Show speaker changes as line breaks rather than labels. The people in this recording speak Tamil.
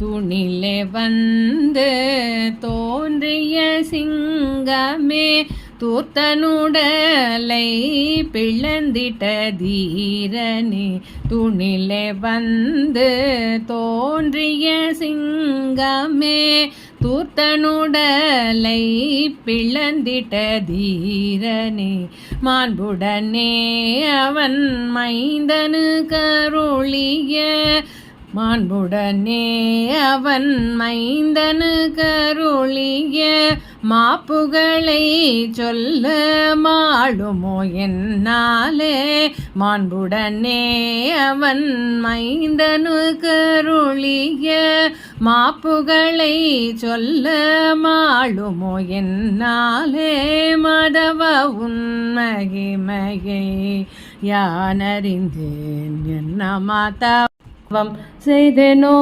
துணிலே வந்து தோன்றிய சிங்கமே தூர்த்தனுடலை பிளந்திட்ட தீரனே துணிலே வந்து தோன்றிய சிங்கமே தூர்த்தனுடலை பிளந்திட்ட தீரனே மாண்புடனே அவன் மைந்தனு கருளிய மாண்புடனே அவன் மைந்தனு கருளிய மாப்புகளை சொல்ல மாளுமோ என்னாலே மாண்புடனே அவன் மைந்தனு கருளிய மாப்புகளை சொல்ல மாளுமோ என்னாலே மாதவ உன்மகிமையை யானறிந்தேன் என்ன மாதவம் செய்தேனோ